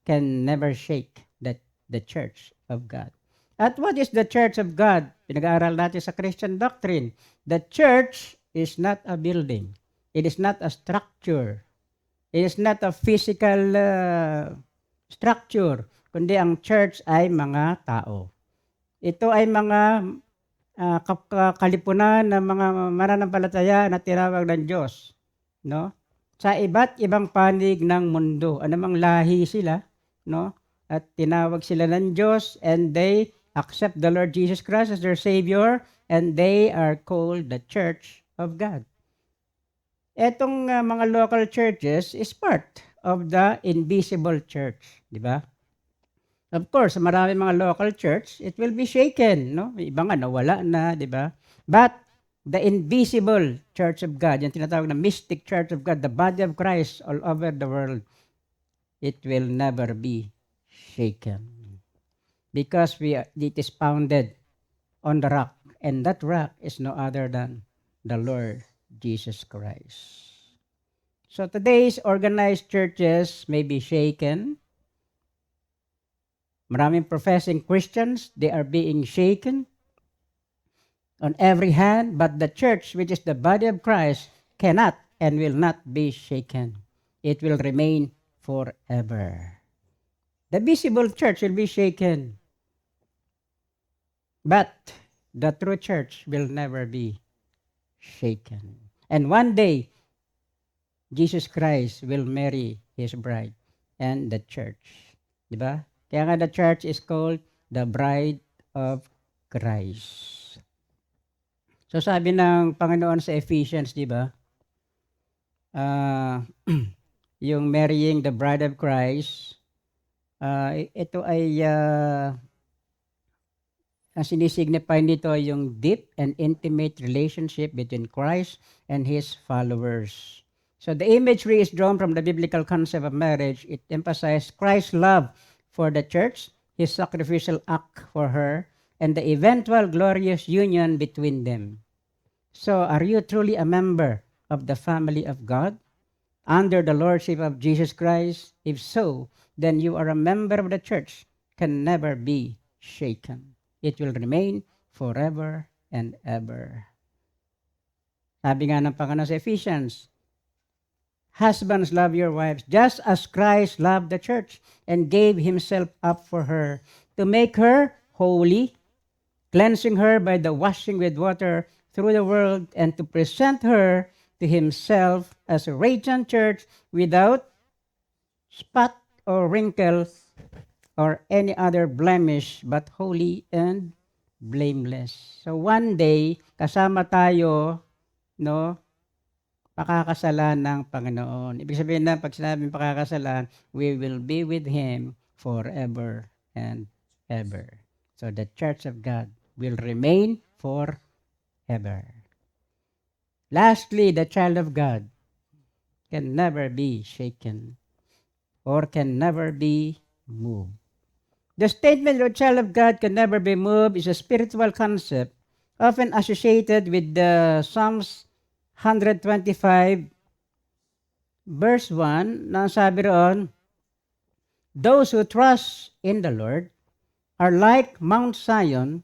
Speaker 1: can never shake the church of God. At what is the church of God? Pinag-aaral natin sa Christian doctrine. The church is not a building. It is not a structure. It is not a physical structure, kundi ang church ay mga tao. Ito ay mga kalipunan ng mga mananampalataya na tinawag ng Diyos, no? sa iba't ibang panig ng mundo. Anumang lahi sila, no? At tinawag sila ng Diyos, and they accept the Lord Jesus Christ as their Savior, and they are called the Church of God. Etong mga local churches is part of the invisible church, di ba? Of course, marami mga local church, it will be shaken, no? May iba nga nawala na, di ba? But the invisible church of God, yung tinatawag na mystic church of God, the body of Christ all over the world, it will never be shaken. Because it is founded on the rock, and that rock is no other than the Lord Jesus Christ. So today's organized churches may be shaken. Maraming professing Christians, they are being shaken on every hand, but the church, which is the body of Christ, cannot and will not be shaken. It will remain forever. The visible church will be shaken, but the true church will never be shaken. And one day, Jesus Christ will marry His bride and the church. Diba? Kaya nga the church is called the bride of Christ. So sabi ng Panginoon sa Ephesians, di ba? Yung marrying the bride of Christ, ito ay ang sinisignify nito yung deep and intimate relationship between Christ and His followers. So the imagery is drawn from the biblical concept of marriage. It emphasizes Christ's love for the church, His sacrificial act for her, and the eventual glorious union between them. So are you truly a member of the family of God under the lordship of Jesus Christ? If so, then you are a member of the church, can never be shaken. It will remain forever and ever. Sabi nga ng Panginoon sa Ephesians, husbands, love your wives, just as Christ loved the church and gave Himself up for her, to make her holy, cleansing her by the washing with water through the world, and to present her to Himself as a radiant church without spot or wrinkle or any other blemish, but holy and blameless. So one day, kasama tayo, no, pakakasalan ng Panginoon. Ibig sabihin na, pag sinabing pakakasalan, we will be with Him forever and ever. So the church of God will remain forever. Lastly, the child of God can never be shaken or can never be moved. The statement of child of God can never be moved is a spiritual concept often associated with the Psalms 125 verse 1 na sabi roon, those who trust in the Lord are like Mount Zion,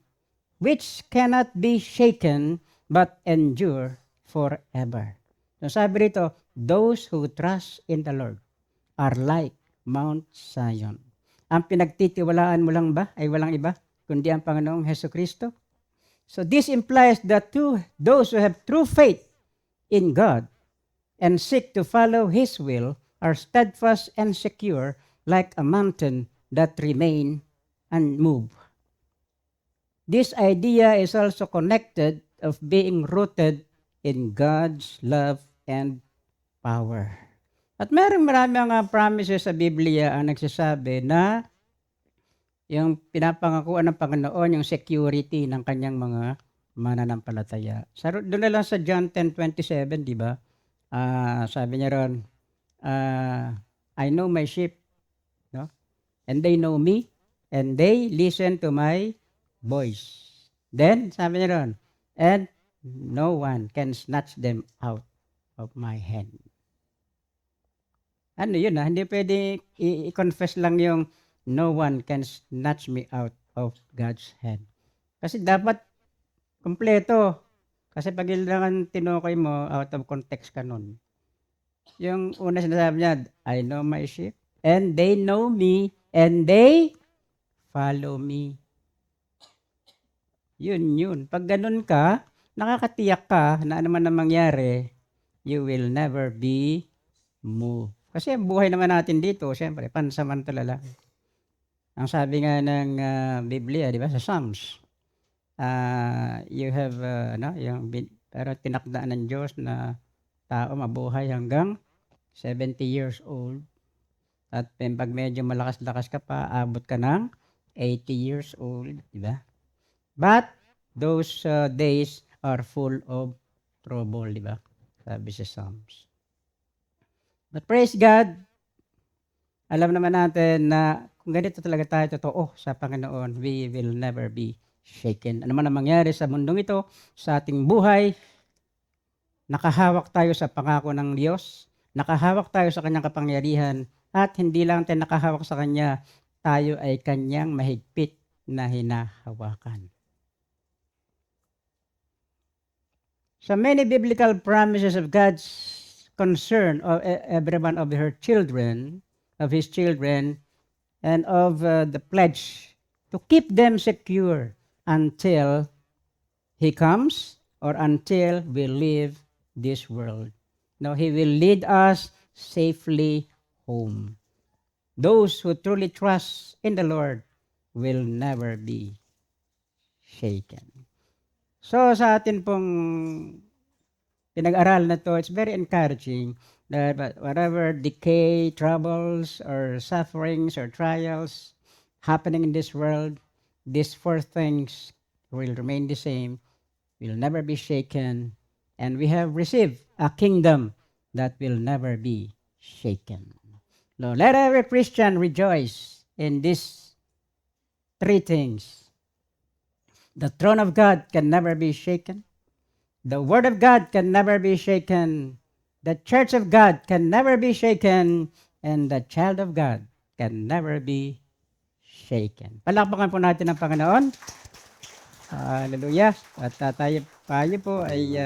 Speaker 1: which cannot be shaken but endure forever. So sabi rito, those who trust in the Lord are like Mount Zion. Ang pinagtitiwalaan mo lang ba ay walang iba kundi ang Panginoong Hesukristo? So this implies that those who have true faith in God and seek to follow His will are steadfast and secure like a mountain that remain unmoved. This idea is also connected of being rooted in God's love and power. At marami mga promises sa Biblia ang nagsasabi na yung pinapangakuan ng Panginoon, yung security ng kanyang mga mananampalataya. Doon na lang sa John 10:27, di ba? Sabi niya ron, I know my sheep, no? And they know me, and they listen to my voice. Then, sabi niya ron, and no one can snatch them out of my hand. Ano yun hindi pwede i-confess lang yung no one can snatch me out of God's hand. Kasi dapat kompleto. Kasi pag ilangan tinukoy mo, out of context ka nun. Yung una sinasabi niya, I know my sheep, and they know me, and they follow me. Yun. Pag ganun ka, nakakatiyak ka na ano man ang mangyari, you will never be move. Kasi ang buhay naman natin dito, siyempre, pansamantala lang. Ang sabi nga ng Biblia, di ba, sa Psalms, you have, pero tinakdaan ng Diyos na tao mabuhay hanggang 70 years old. At pag medyo malakas-lakas ka pa, abot ka ng 80 years old, di ba? But those days are full of trouble, di ba? Sabi sa Psalms. But praise God, alam naman natin na kung ganito talaga tayo totoo sa Panginoon, we will never be shaken. Ano man ang mangyari sa mundong ito, sa ating buhay, nakahawak tayo sa pangako ng Diyos, nakahawak tayo sa Kanyang kapangyarihan, at hindi lang tayo nakahawak sa Kanya, tayo ay Kanyang mahigpit na hinahawakan. So many biblical promises of God's concern of every one of her children, of His children, and of the pledge to keep them secure until He comes or until we leave this world. No, He will lead us safely home. Those who truly trust in the Lord will never be shaken. So sa atin pong pinag-aral na to, it's very encouraging that whatever decay, troubles, or sufferings, or trials happening in this world, these four things will remain the same, will never be shaken, and we have received a kingdom that will never be shaken. Now, let every Christian rejoice in these three things. The throne of God can never be shaken. The Word of God can never be shaken. The Church of God can never be shaken. And the child of God can never be shaken. Palakpakan po natin ang Panginoon. Hallelujah. At tayo po ay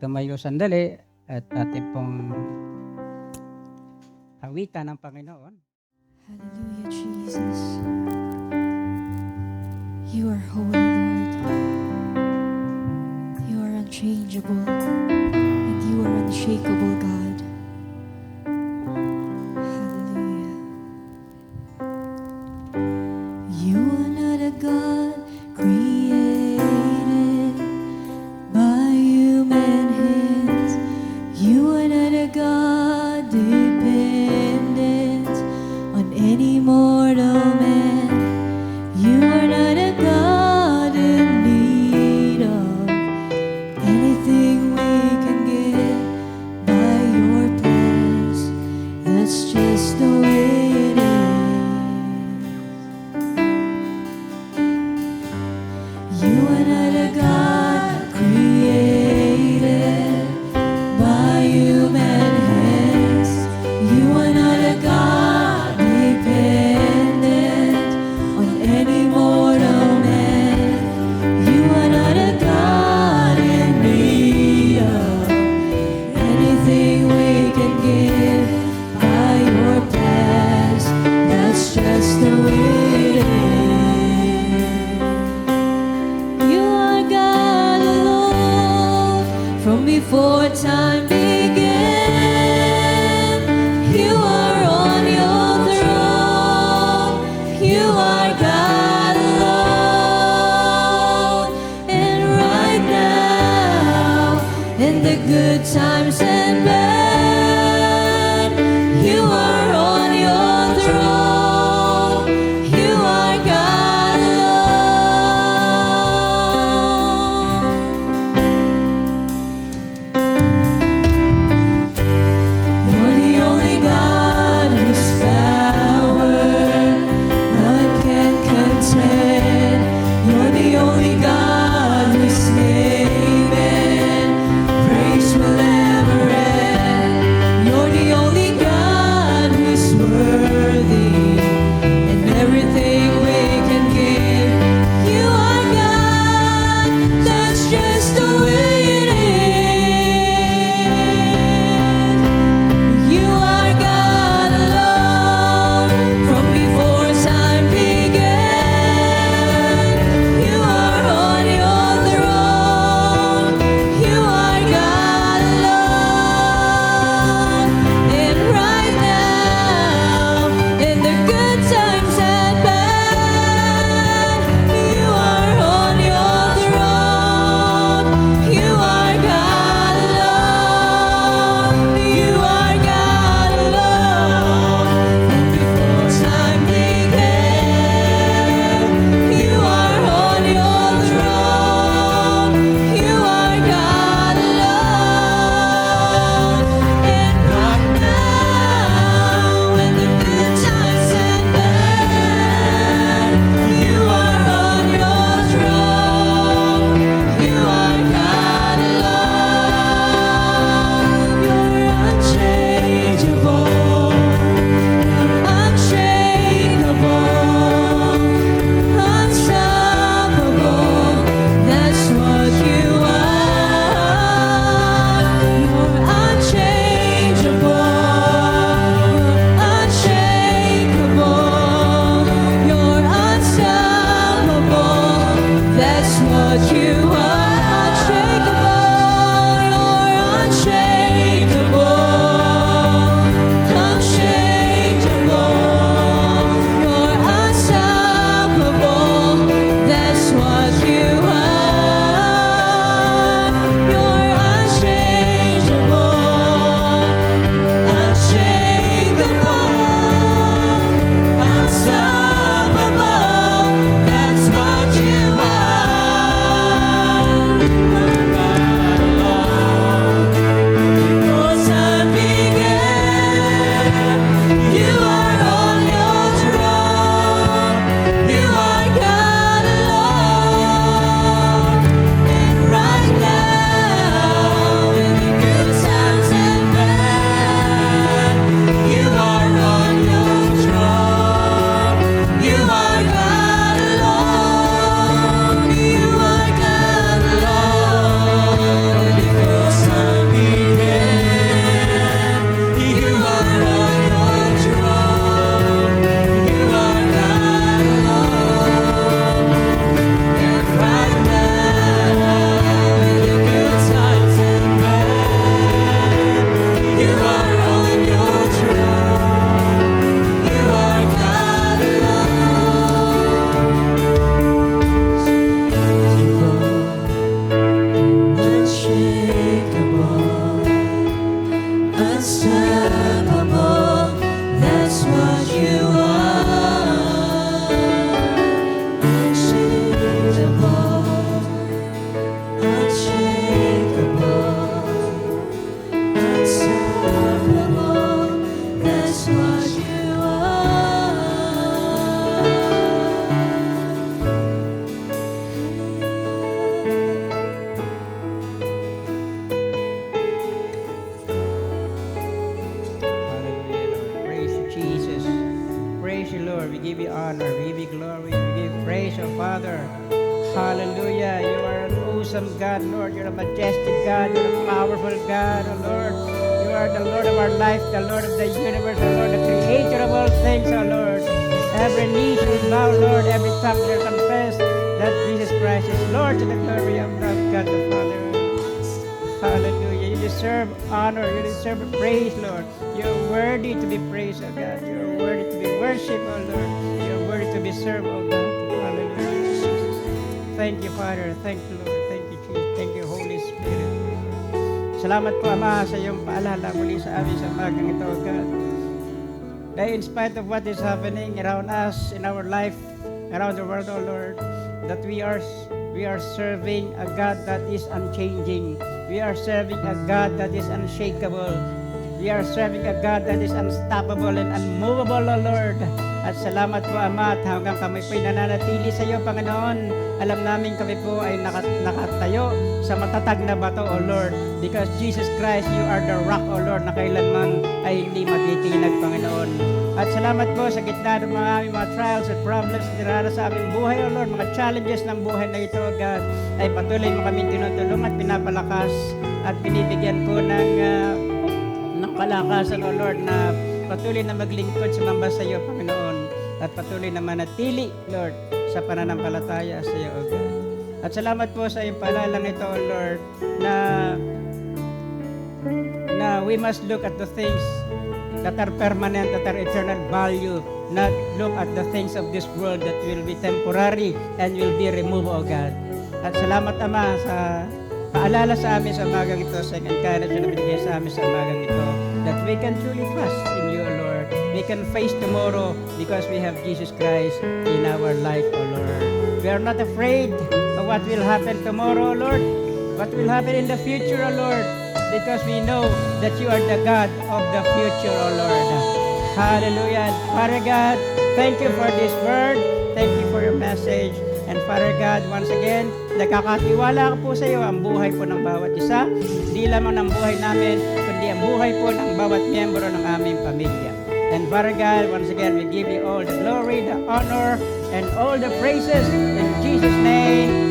Speaker 1: tumayo sandali at ating pong awitan ng Panginoon.
Speaker 2: Hallelujah, Jesus. You are holy, Lord. You are unchangeable, and you are unshakable, God. Hallelujah. You are not a God created by human hands. You are not a God dependent on any mortal man. You are not a God in need of anything we can get by your plans. That's just the way it is. You are not a God created by human hands. You are not a God dependent on any mortal man. You are not a God in need of anything we can give by your plans. That's just the way it is. You are God alone from before time began. You are on your throne. You are God alone. And right now, in the good times and bad, you are on your throne. You are God alone. You're the only God whose power none can contend. You're the only God whose name and praise will ever unstoppable. That's what you are. Unchangeable, unshakable, unstoppable. That's what you
Speaker 1: Hallelujah, Lord. Praise you, Jesus. Praise you, Lord. We give you honor. We give you glory. We give praise, oh Father. Hallelujah. You are an awesome God, Lord. You're a majestic God. You're a powerful God, oh Lord. You are the Lord of our life, the Lord of the universe, the Lord, the creator of all things, oh Lord. Every knee shall bow, Lord. Every tongue shall confess that Jesus Christ is Lord, to the glory of God the Father. Hallelujah. You deserve honor. You deserve praise, Lord. You're worthy to be praised, oh God. You're worthy to be worshipped, oh Lord. You're worthy to be served, oh God. Hallelujah. Thank you, Father. Thank you, Lord. Thank you, Jesus. Thank you, Holy Spirit. Salamat po, Ama, sa iyong paalala muli sa amin sa umagang ito, oh God. That in spite of what is happening around us, in our life, around the world, oh Lord, that we are serving a God that is unchanging. We are serving a God that is unshakable. We are serving a God that is unstoppable and unmovable, O Lord. At salamat po, Ama, at hanggang kami po'y nananatili sa iyo, Panginoon. Alam namin kami po ay nakatayo sa matatag na bato, O Lord. Because Jesus Christ, you are the rock, O Lord, na kailanman ay hindi matitinag, Panginoon. At salamat po sa gitna ng mga aming mga trials at problems na dinaranas sa aming buhay, O Lord, mga challenges ng buhay na ito, O God, ay patuloy mo kami tinutulong at pinapalakas at binibigyan po ng kalakasan, O Lord, na patuloy na maglingkod sa mga sa iyo, Panginoon, at patuloy na manatili, Lord, sa pananampalataya sa iyo, O God. At salamat po sa iyong paalalang ito, O Lord, na we must look at the things that are permanent, that are eternal value, not look at the things of this world that will be temporary and will be removed, O God. At salamat, Ama, sa paalala sa amin sa umagang ito, sa encouragement na binigay sa amin sa umagang ito, that we can truly trust in you, O Lord. We can face tomorrow because we have Jesus Christ in our life, O Lord. We are not afraid of what will happen tomorrow, O Lord. What will happen in the future, O Lord, because we know that you are the God of the future, O Lord. Hallelujah. Father God, thank you for this word. Thank you for your message. And Father God, once again, nagkakatiwala ko po sa iyo ang buhay po ng bawat isa. Hindi lamang ng buhay namin, kundi ang buhay po ng bawat miyembro ng aming pamilya. And Father God, once again, we give you all the glory, the honor, and all the praises in Jesus' name.